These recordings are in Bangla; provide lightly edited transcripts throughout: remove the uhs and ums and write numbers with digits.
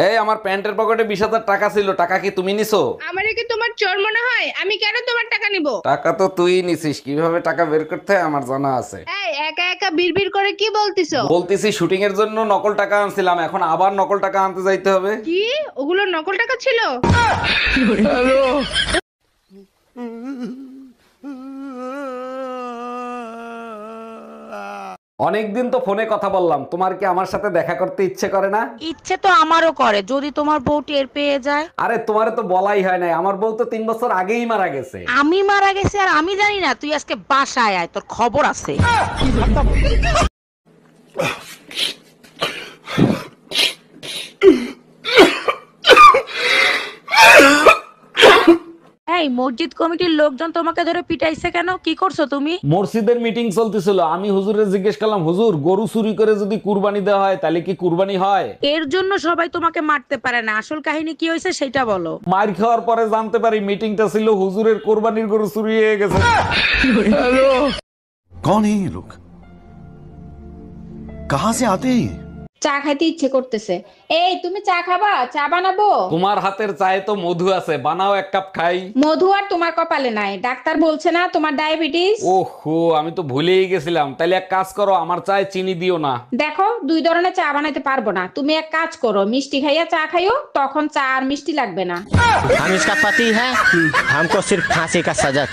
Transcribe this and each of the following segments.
এই আমার প্যান্টের পকেটে 20,000 টাকা ছিল, টাকা কি তুমি নিছো? আমারে কি তোমার চোর মনে হয়? আমি কেন তোমার টাকা নিব? টাকা তো তুই নিছিস, কিভাবে টাকা বের করতে হয় আমার জানা আছে। এই একা একা বিড়বিড় করে কি বলতিছো? বলতেছি শুটিং এর জন্য নকল টাকা আনছিলাম, এখন আবার নকল টাকা আনতে যাইতে হবে। কি ওগুলো নকল টাকা ছিল? অনেকদিন তো ফোনে কথা বললাম, তোমার কি আমার সাথে দেখা করতে ইচ্ছে করে না? ইচ্ছে তো আমারও করে, যদি তোমার বউ টের পেয়ে যায়। আরে তোমারে তো বলাই হয় নাই, আমার বউ তো 3 বছর আগেই মারা গেছে। আমি মারা গেছি আর আমি জানি না? তুই আজকে বাসায় আয়, তোর খবর আছে। এই মসজিদ কমিটির লোকজন তোমাকে ধরে পিটাইছে কেন? কি করছো তুমি? মসজিদের মিটিং চলতেছিল, আমি হুজুরে জিজ্ঞেস করলাম, হুজুর গরু চুরি করে যদি কুরবানি দেওয়া হয় তাহলে কি কুরবানি হয়? এর জন্য সবাই তোমাকে মারতে পারে না, আসল কাহিনী কি হয়েছে সেটা বলো। মার খাওয়ার পরে জানতে পারি মিটিংটা ছিল হুজুরের কোরবানির গরু চুরি হয়ে গেছে। कौन है ये लोग? कहां से आते हैं ये? চা খাইতে ইচ্ছে করতেছে। এই তুমি চা খাবা? চা বানাবো? তোমার হাতের চায়ে তো মধু আছে, বানাও 1 কাপ খাই। মধু আর তোমার কপালে নাই, ডাক্তার বলছে না তোমার ডায়াবেটিস। ওহো, আমি তো ভুলেই গেছিলাম। তাহলে এক কাজ করো, আমার চায়ে চিনি দিও না। দেখো 2 ধরনের চা বানাইতে পারবো না, তুমি এক কাজ করো, মিষ্টি খাইয়া চা খাইও, তখন চা আর মিষ্টি লাগবে না। हम इसका पति है, हमको सिर्फ फांसी का सजा।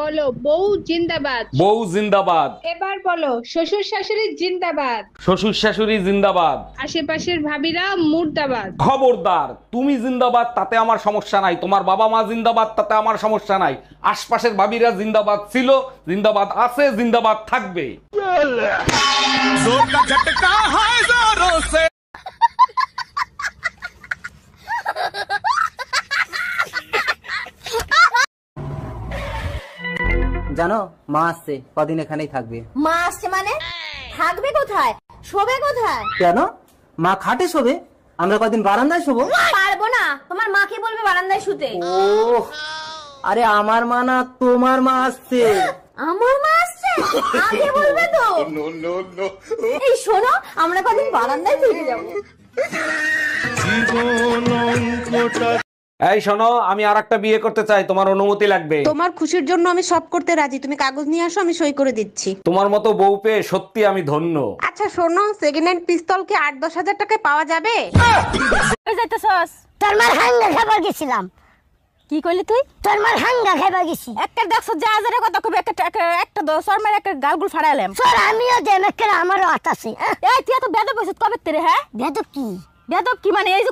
বলো বউ জিন্দাবাদ। বউ জিন্দাবাদ। এবার বলো শ্বশুর শাশুড়ি জিন্দাবাদ। শ্বশুর শাশুড়ি জিন্দাবাদ। আশেপাশের ভাবিরা মুর্দাবাদ। খবরদার, তুমি জিন্দাবাদ তাতে আমার সমস্যা নাই, তোমার বাবা মা জিন্দাবাদ তাতে আমার সমস্যা নাই, আশপাশের ভাবিরা জিন্দাবাদ ছিল, জিন্দাবাদ আছে, জিন্দাবাদ থাকবে। জানো মা আসছে, কদিন এখানেই থাকবে। মা আসছে মানে? থাকবে কোথায়? শোবে কোথায়? কেন? মা খাটে শোবে, আমরা কদিন বারান্দায় শোবো। পারবো না, তোমার মাকে বলবে বারান্দায় শুতে। ও আরে আমার মা না, তোমার মা আসছে। আমার মা আসছে? আগে বলবে তো। এই শোনো, আমরা কদিন বারান্দায় থেকে যাবো। এই শোনো, আমি আরেকটা বিয়ে করতে চাই, তোমার অনুমতি লাগবে। তোমার খুশির জন্য আমি সব করতে রাজি, তুমি কাগজ নিয়ে আসো, আমি সই করে দিচ্ছি। তোমার মতো বউ পেয়ে সত্যি আমি ধন্য। আচ্ছা শোনো, সেকেন্ড হ্যান্ড পিস্তল কি 8-10 হাজার টাকায় পাওয়া যাবে? ওই যাইতেছস? তোর মার হাঙ্গা খাবার গেছিলাম। কি কইলি তুই? তোর মার হাঙ্গা খাবার গেছি। একটা দেখছ যা হাজারে কথা কইবে, একটা সর মার একটা গালগুল ফাড়াইলাম। সর আমিও দেম, একটা আমারও আট আছে। এই তুই এত বেদব হইছিস কবে তেরে? হ্যাঁ বেদব কি? বেদব কি মানে এই যে